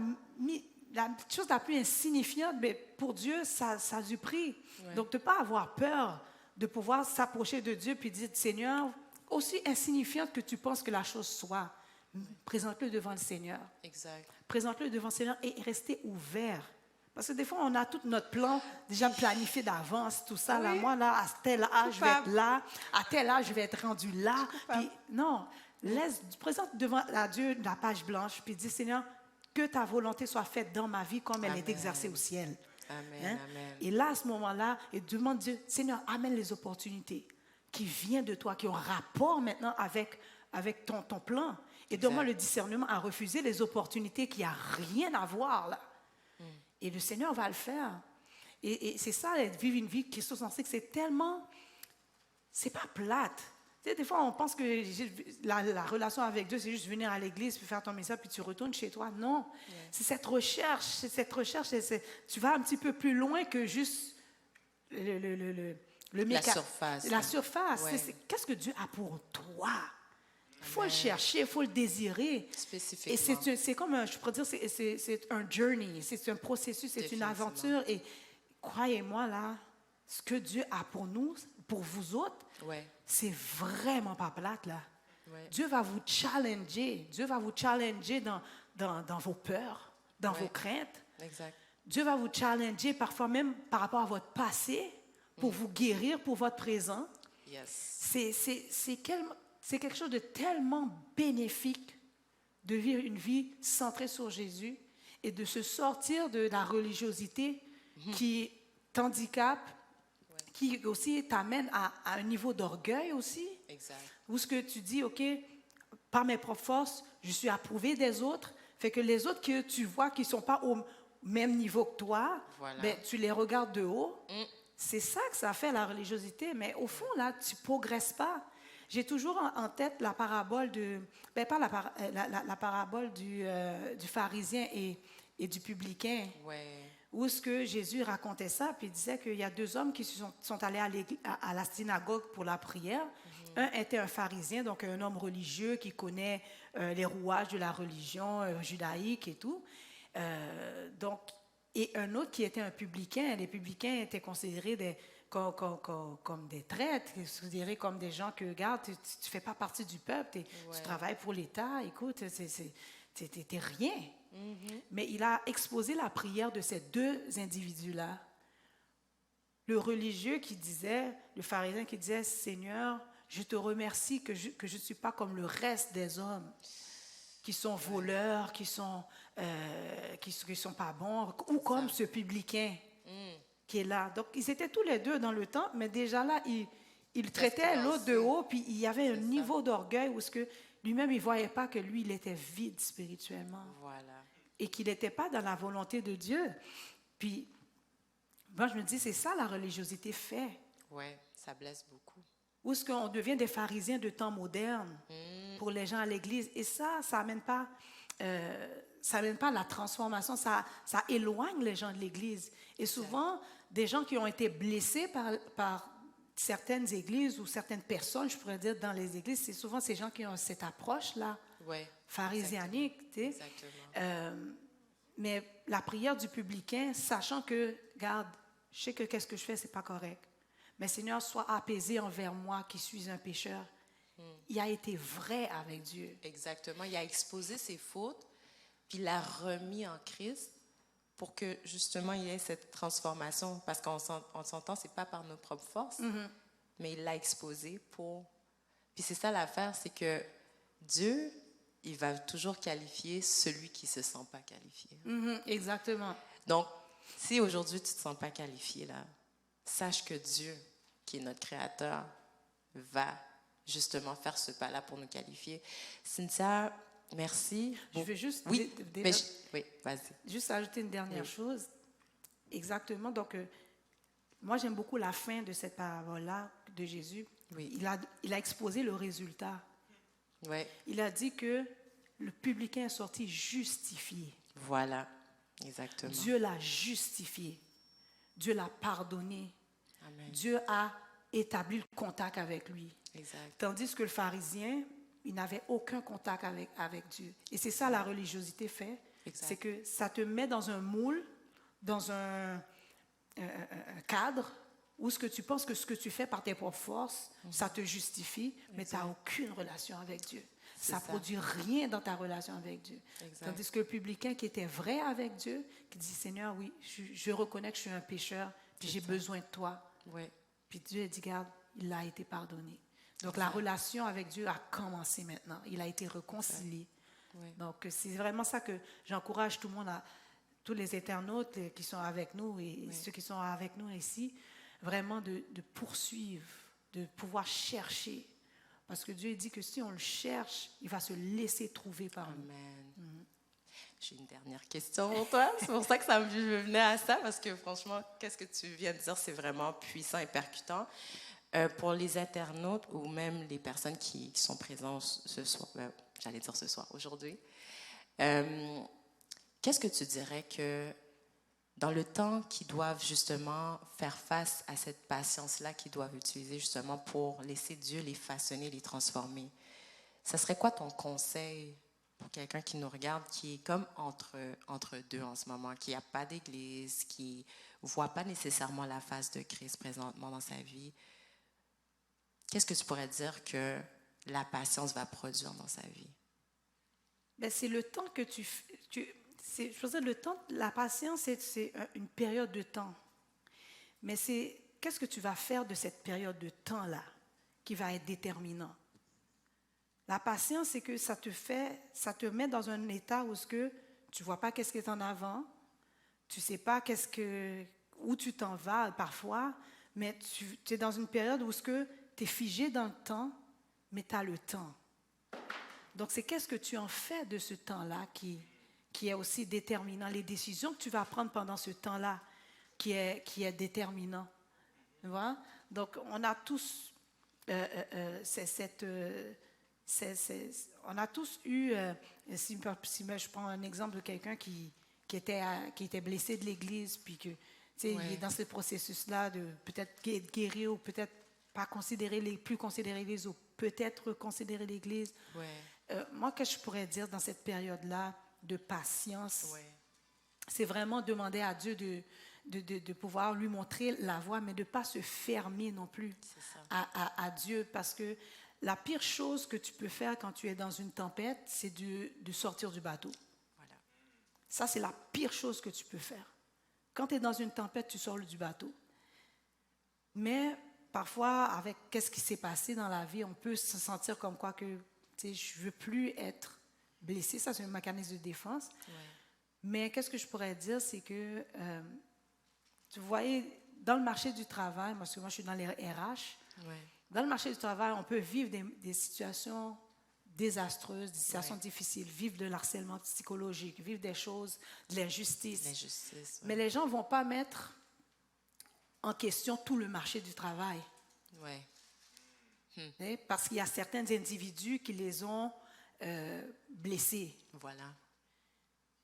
chose la plus insignifiante, mais pour Dieu, ça a du prix. Ouais. Donc, de ne pas avoir peur de pouvoir s'approcher de Dieu puis dire, Seigneur, aussi insignifiante que tu penses que la chose soit, présente-le devant le Seigneur. Exact. Présente-le devant le Seigneur et restez ouvert. Parce que des fois, on a tout notre plan déjà planifié d'avance, tout ça. Oui. Là, moi, là, à tel âge, je vais être là. À tel âge, je vais être rendu là. Puis, non, présente devant Dieu la page blanche, puis dis, Seigneur, que ta volonté soit faite dans ma vie comme elle est exercée au ciel. Amen, amen. Et là, à ce moment-là, et demande Dieu, Seigneur, amène les opportunités qui viennent de toi, qui ont rapport maintenant avec ton plan. Et donne-moi le discernement à refuser les opportunités qui n'ont rien à voir là. Et le Seigneur va le faire. Et c'est ça, vivre une vie christocentrique, c'est pas plate. Tu sais, des fois, on pense que la relation avec Dieu, c'est juste venir à l'église, puis faire ton message, puis tu retournes chez toi. Non, c'est cette recherche. Tu vas un petit peu plus loin que juste la surface. La surface. Ouais. Qu'est-ce que Dieu a pour toi? Il faut le chercher, il faut le désirer. Spécifiquement. Et c'est comme, je pourrais dire, c'est un journey, c'est un processus, c'est une aventure. Et croyez-moi, là, ce que Dieu a pour nous, pour vous autres, c'est vraiment pas plate, là. Dieu va vous challenger. Dieu va vous challenger dans vos peurs, dans vos craintes. Exact. Dieu va vous challenger parfois même par rapport à votre passé pour vous guérir pour votre présent. Yes. C'est quelque chose de tellement bénéfique de vivre une vie centrée sur Jésus et de se sortir de la religiosité qui t'handicape, qui aussi t'amène à un niveau d'orgueil aussi. Exact. Où ce que tu dis, OK, par mes propres forces, je suis approuvé des autres, fait que les autres que tu vois qui ne sont pas au même niveau que toi, ben, tu les regardes de haut. C'est ça que ça fait la religiosité, mais au fond, là, tu ne progresses pas. J'ai toujours en tête la parabole la parabole du pharisien et du publicain. Où est-ce que Jésus racontait ça, puis il disait qu'il y a deux hommes qui sont allés à la synagogue pour la prière. Un était un pharisien, donc un homme religieux qui connaît les rouages de la religion judaïque et tout. Et un autre qui était un publicain. Les publicains étaient considérés comme des traîtres, considérés comme des gens que, regarde, tu ne fais pas partie du peuple, tu travailles pour l'État, écoute, t'es rien. Mais il a exposé la prière de ces deux individus-là. Le religieux qui disait, le pharisien qui disait, Seigneur, je te remercie que je ne suis pas comme le reste des hommes qui sont voleurs, qui sont pas bons, ou comme ce publicain qui est là. Donc, ils étaient tous les deux dans le temple, mais déjà là, il traitait l'autre de haut, puis il y avait un niveau d'orgueil où ce que lui-même, il ne voyait pas que lui, il était vide spirituellement. Voilà. Et qu'il n'était pas dans la volonté de Dieu. Puis, moi, je me dis, c'est ça la religiosité fait. Oui, ça blesse beaucoup. Où est-ce qu'on devient des pharisiens de temps moderne pour les gens à l'église. Et ça n'amène pas, la transformation, ça éloigne les gens de l'église. Et souvent, des gens qui ont été blessés par certaines églises ou certaines personnes, je pourrais dire, dans les églises, c'est souvent ces gens qui ont cette approche-là, pharisianique. Exactement. Mais la prière du publicain, sachant que, regarde, je sais que qu'est-ce que je fais, c'est pas correct. Mais Seigneur, sois apaisé envers moi qui suis un pécheur. Il a été vrai avec Dieu. Exactement. Il a exposé ses fautes, puis il l'a remis en Christ pour que justement il y ait cette transformation. Parce qu'on s'entend, c'est pas par nos propres forces, mais il l'a exposé pour. Puis c'est ça l'affaire, c'est que Dieu, il va toujours qualifier celui qui se sent pas qualifié. Exactement. Donc, si aujourd'hui tu te sens pas qualifié là, sache que Dieu, qui est notre Créateur, va justement faire ce pas-là pour nous qualifier. Cynthia, merci. Je vais juste... Oui, oui, vas-y. Juste ajouter une dernière chose. Exactement. Donc, moi, j'aime beaucoup la fin de cette parabole-là de Jésus. Oui. Il a exposé le résultat. Oui. Il a dit que le publicain est sorti justifié. Voilà, exactement. Dieu l'a justifié. Dieu l'a pardonné. Amen. Dieu a établi le contact avec lui. Exact. Tandis que le pharisien, il n'avait aucun contact avec Dieu. Et c'est ça la religiosité fait. Exact. C'est que ça te met dans un moule, dans un cadre, où ce que tu penses que ce que tu fais par tes propres forces, ça te justifie, mais tu n'as aucune relation avec Dieu. Ça ne produit rien dans ta relation avec Dieu. Exact. Tandis que le publicain qui était vrai avec Dieu, qui dit, Seigneur, oui, je reconnais que je suis un pécheur, puis j'ai besoin de toi. Oui. Puis Dieu a dit, regarde, il a été pardonné. Donc la relation avec Dieu a commencé maintenant. Il a été réconcilié. Oui. Donc c'est vraiment ça que j'encourage tout le monde, tous les internautes qui sont avec nous et ceux qui sont avec nous ici, vraiment de poursuivre, de pouvoir chercher. Parce que Dieu dit que si on le cherche, il va se laisser trouver par nous. Amen. J'ai une dernière question pour toi. C'est pour ça que je venais à ça, parce que franchement, qu'est-ce que tu viens de dire, c'est vraiment puissant et percutant. Pour les internautes ou même les personnes qui sont présentes ce soir, j'allais dire ce soir, aujourd'hui, qu'est-ce que tu dirais que dans le temps qu'ils doivent justement faire face à cette patience-là qu'ils doivent utiliser justement pour laisser Dieu les façonner, les transformer, ça serait quoi ton conseil pour quelqu'un qui nous regarde, qui est comme entre deux en ce moment, qui n'a pas d'église, qui ne voit pas nécessairement la face de Christ présentement dans sa vie? Qu'est-ce que tu pourrais dire que la patience va produire dans sa vie? Ben, c'est le temps que je veux dire, le temps, la patience, c'est une période de temps. Mais qu'est-ce que tu vas faire de cette période de temps-là qui va être déterminant? La patience, c'est que ça te met dans un état où tu ne vois pas qu'est-ce qui est en avant, tu ne sais pas où tu t'en vas parfois, mais tu es dans une période où tu es figé dans le temps, mais tu as le temps. Donc, c'est qu'est-ce que tu en fais de ce temps-là qui est aussi déterminant. Les décisions que tu vas prendre pendant ce temps-là qui est déterminant. Tu vois? Donc, on a tous on a tous eu, si je prends un exemple de quelqu'un qui était blessé de l'Église, puis que il est dans ce processus-là de peut-être guérir ou peut-être pas plus considérer l'Église ou peut-être considérer l'Église. Moi, qu'est-ce que je pourrais dire dans cette période-là de patience? C'est vraiment demander à Dieu de pouvoir lui montrer la voie, mais de ne pas se fermer non plus à Dieu, parce que la pire chose que tu peux faire quand tu es dans une tempête, c'est de sortir du bateau. Voilà. Ça, c'est la pire chose que tu peux faire. Quand tu es dans une tempête, tu sors du bateau. Mais parfois, avec qu'est-ce qui s'est passé dans la vie, on peut se sentir comme quoi que, tu sais, je ne veux plus être blessé. Ça, c'est un mécanisme de défense. Ouais. Mais qu'est-ce que je pourrais dire, c'est que, tu voyez, dans le marché du travail, parce que moi, je suis dans les RH, Ouais. dans le marché du travail, on peut vivre des situations désastreuses, des situations difficiles, vivre de l'harcèlement psychologique, vivre des choses, de l'injustice. L'injustice. Mais les gens ne vont pas mettre en question tout le marché du travail. Ouais. Parce qu'il y a certains individus qui les ont blessés. Voilà.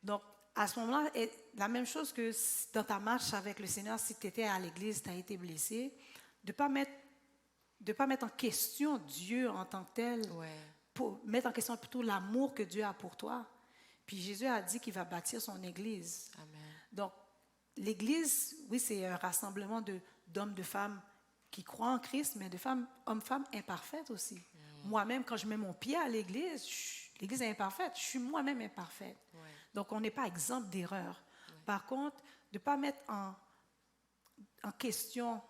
Donc, à ce moment-là, la même chose que dans ta marche avec le Seigneur, si tu étais à l'église, tu as été blessé, de ne pas mettre en question Dieu en tant que tel, Ouais. pour mettre en question plutôt l'amour que Dieu a pour toi. Puis Jésus a dit qu'il va bâtir son église. Amen. Donc, l'église, oui, c'est un rassemblement d'hommes, de femmes qui croient en Christ, mais de femmes, hommes-femmes imparfaites aussi. Moi-même, quand je mets mon pied à l'église, l'église est imparfaite. Je suis moi-même imparfaite. Ouais. Donc, on n'est pas exempt d'erreur. Par contre, de ne pas mettre en question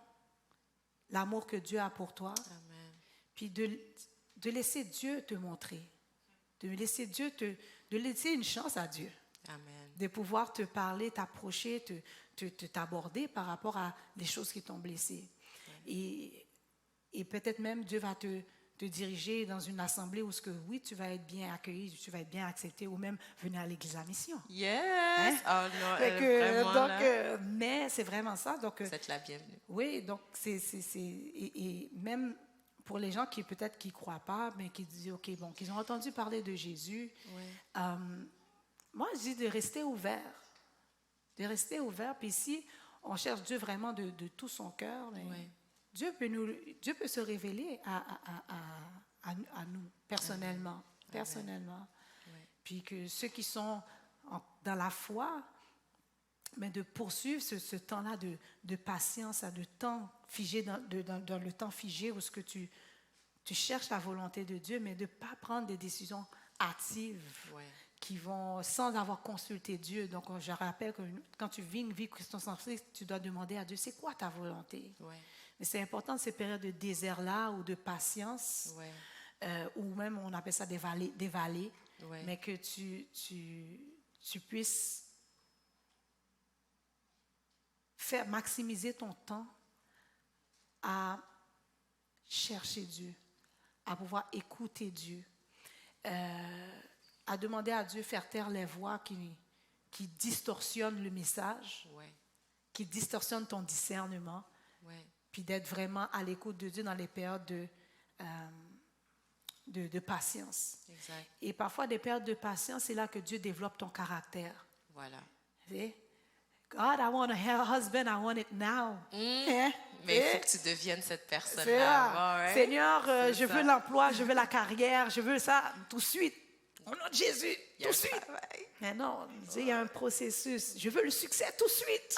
l'amour que Dieu a pour toi, Amen. puis de laisser Dieu te montrer, de laisser de laisser une chance à Dieu, Amen. de pouvoir te parler, t'approcher, t'aborder par rapport à les choses qui t'ont blessé. Et peut-être même Dieu va te diriger dans une assemblée où oui, tu vas être bien accueilli, tu vas être bien accepté, ou même venir à l'église à mission. Yes! Hein? Oh non, Fait que, vraiment, donc, là, mais c'est vraiment ça. Donc, vous êtes la bienvenue. oui, donc et même pour les gens qui peut-être qui croient pas, mais qui disent ok, bon, qu'ils ont entendu parler de Jésus, Ouais. moi je dis de rester ouvert. Puis si on cherche Dieu vraiment de tout son cœur, mais Ouais. Dieu peut se révéler à nous personnellement, Ouais. Puis que ceux qui sont dans la foi, mais de poursuivre ce temps-là de patience, de temps figé dans le temps figé où ce que tu cherches la volonté de Dieu, mais de ne pas prendre des décisions hâtives Ouais. qui vont sans avoir consulté Dieu. Donc, je rappelle que quand tu vis une vie christocentrique, tu dois demander à Dieu, c'est quoi ta volonté? Ouais. Mais c'est important ces périodes de désert-là ou de patience, Ouais. ou même on appelle ça des vallées, Ouais. mais que tu puisses faire maximiser ton temps à chercher Dieu, à pouvoir écouter Dieu, à demander à Dieu de faire taire les voix qui distorsionnent le message, Ouais. qui distorsionnent ton discernement, Ouais. puis d'être vraiment à l'écoute de Dieu dans les périodes de patience. Exact. Et parfois, des périodes de patience, c'est là que Dieu développe ton caractère. Voilà. Tu sais? God, I want a husband, I want it now. Hein? Mais il Tu faut sais? que tu deviennes cette C'est personne-là. ça. All right? Seigneur, C'est je ça. veux l'emploi, je veux la carrière, je veux ça tout de suite. Au nom de Jésus, Il y a tout de un suite. travail. Mais non, il y a un processus. Je veux le succès tout de suite.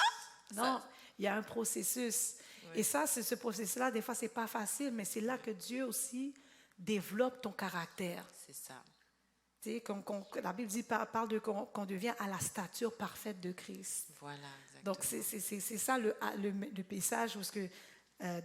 Non, il y a un processus. Et ça, c'est ce processus-là, des fois, c'est pas facile, mais c'est là que Dieu aussi développe ton caractère. C'est ça. Tu sais, la Bible dit, parle de qu'on devient à la stature parfaite de Christ. Voilà, exactement. Donc, c'est ça le passage où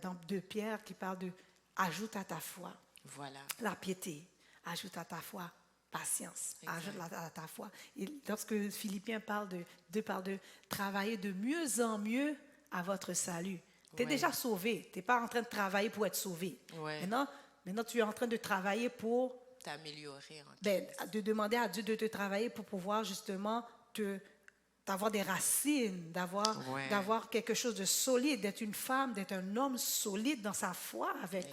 dans 2 Pierre qui parle de ajoute à ta foi Voilà. la piété, ajoute à ta foi patience, Exact. ajoute à ta foi. Et lorsque Philippiens parle de travailler de mieux en mieux à votre salut. Tu es Ouais. déjà sauvé, tu n'es pas en train de travailler pour être sauvé. Ouais. Maintenant, tu es en train de travailler pour T'améliorer en de demander à Dieu de te travailler pour pouvoir justement d'avoir des racines, Ouais. d'avoir quelque chose de solide, d'être une femme, d'être un homme solide dans sa foi avec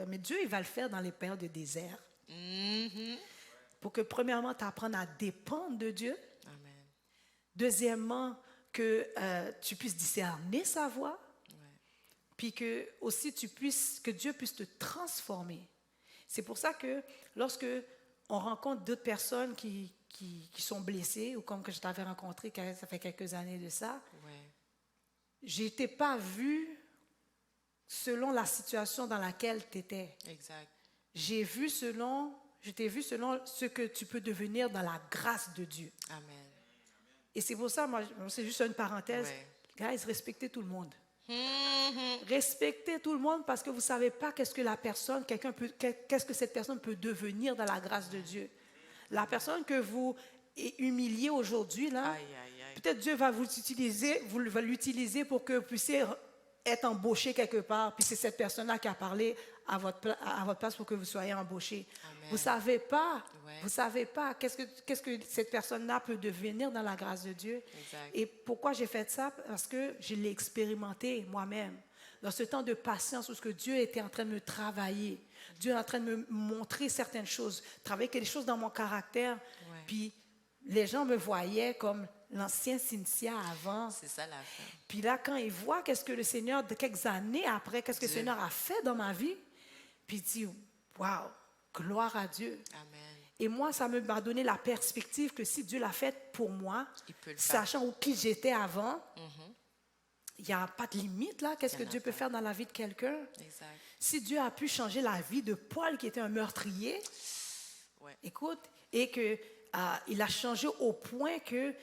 mais Dieu, il va le faire dans les périodes de désert. Mhm. Pour que premièrement, tu apprennes à dépendre de Dieu. Amen. Deuxièmement, que tu puisses discerner sa voix. Ouais. Puis que aussi que Dieu puisse te transformer. C'est pour ça que lorsque on rencontre d'autres personnes qui sont blessées, ou comme que je t'avais rencontré, ça fait quelques années de ça, Ouais. je n'étais pas vue selon la situation dans laquelle tu étais. Exact. Je t'ai vu selon ce que tu peux devenir dans la grâce de Dieu. Amen. Et c'est pour ça, moi, c'est juste une parenthèse. Ouais. Guys, respectez tout le monde. Respectez tout le monde parce que vous ne savez pas qu'est-ce que cette personne peut devenir dans la grâce de Dieu. La personne que vous humiliez aujourd'hui, là, Aïe, aïe, aïe. peut-être Dieu va va l'utiliser pour que vous puissiez être embauché quelque part. Puis c'est cette personne-là qui a parlé à votre place pour que vous soyez embauché. Amen. Vous Ouais. ne savez pas qu'est-ce que cette personne-là peut devenir dans la grâce de Dieu. Exact. Et pourquoi j'ai fait ça? Parce que je l'ai expérimenté moi-même. Dans ce temps de patience où ce que Dieu était en train de me travailler, Dieu est en train de me montrer certaines choses, travailler quelque chose dans mon caractère. Ouais. Puis les gens me voyaient comme l'ancien Cynthia avant. C'est ça l'affaire. Puis là, quand ils voient qu'est-ce que le Seigneur, de quelques années après, qu'est-ce que le Dieu. Seigneur a fait dans ma vie, puis ils disent, waouh, gloire à Dieu. Amen. Et moi, ça m'a donné la perspective que si Dieu l'a fait pour moi, Il peut le faire. sachant où qui j'étais avant, il n'y a pas de limite là. Qu'est-ce Il y que en a Dieu peut pas. faire dans la vie de quelqu'un? Exact. Si Dieu a pu changer la vie de Paul, qui était un meurtrier, Ouais. écoute, et qu'il a changé au point qu'il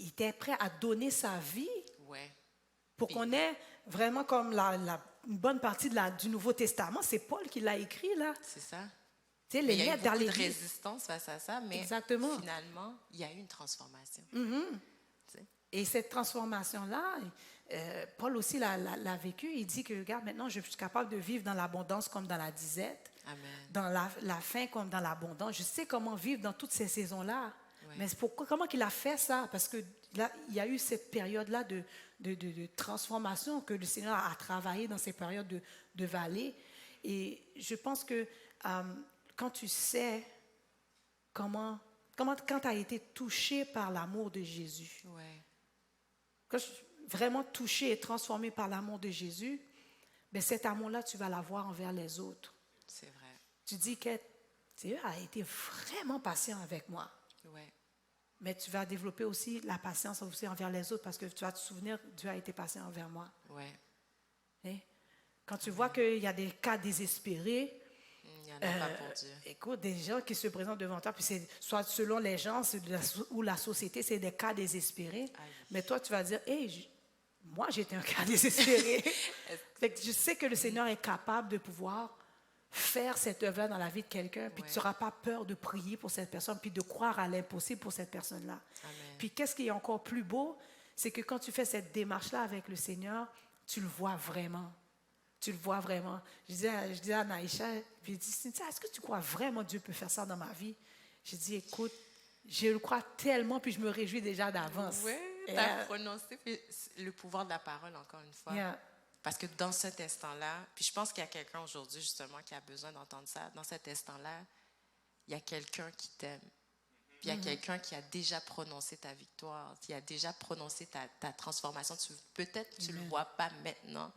était prêt à donner sa vie Ouais. pour Puis- qu'on ait vraiment comme une bonne partie du Nouveau Testament. C'est Paul qui l'a écrit là. C'est ça. Tu sais, Mais les il y a eu lettres dans beaucoup de l'Église. résistance face à ça, mais Exactement. finalement, il y a eu une transformation. Tu sais. Et cette transformation-là, Paul aussi l'a vécu. Il dit que, regarde, maintenant, je suis capable de vivre dans l'abondance comme dans la disette, Amen. dans la faim comme dans l'abondance. Je sais comment vivre dans toutes ces saisons-là. Ouais. Mais comment il a fait ça? Parce que là, il y a eu cette période-là de transformation que le Seigneur a travaillé dans ces périodes de vallée. Et je pense que quand tu sais quand tu as été touché par l'amour de Jésus, Ouais. quand je suis vraiment touché et transformé par l'amour de Jésus, ben cet amour-là, tu vas l'avoir envers les autres. C'est vrai. Tu dis que Dieu a été vraiment patient avec moi. Ouais. Mais tu vas développer aussi la patience aussi envers les autres parce que tu vas te souvenir, Dieu a été patient envers moi. Ouais. Hein? Quand tu vois qu'il y a des cas désespérés, Il n'y en a pas pour Dieu. écoute, des gens qui se présentent devant toi, puis c'est soit selon les gens ou la société, c'est des cas désespérés. Aïe. Mais toi, tu vas dire, hey, moi, j'étais un cas désespéré. Fait que je sais que le Seigneur est capable de pouvoir faire cette œuvre-là dans la vie de quelqu'un, puis Ouais. tu n'auras pas peur de prier pour cette personne, puis de croire à l'impossible pour cette personne-là. Amen. Puis qu'est-ce qui est encore plus beau, c'est que quand tu fais cette démarche-là avec le Seigneur, tu le vois vraiment. Tu le vois vraiment. Je disais à Naïcha, puis il dit, Cynthia, est-ce que tu crois vraiment que Dieu peut faire ça dans ma vie? J'ai dit, écoute, je le crois tellement, puis je me réjouis déjà d'avance. Oui, tu as prononcé puis le pouvoir de la parole, encore une fois. Yeah. Parce que dans cet instant-là, puis je pense qu'il y a quelqu'un aujourd'hui, justement, qui a besoin d'entendre ça. Dans cet instant-là, il y a quelqu'un qui t'aime. Puis il y a quelqu'un qui a déjà prononcé ta victoire, qui a déjà prononcé ta transformation. Peut-être que tu ne le vois pas maintenant,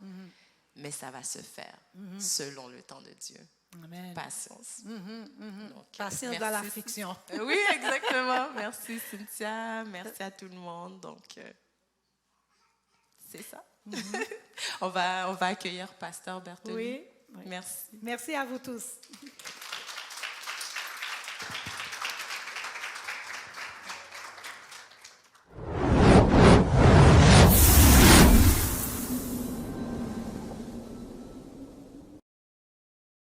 mais ça va se faire selon le temps de Dieu. Amen. Patience. Donc, Patience merci. dans l'affliction. Oui, exactement. Merci Cynthia. Merci à tout le monde. Donc, c'est ça. on va accueillir Pasteur Bertoni. Oui. Merci. Merci à vous tous.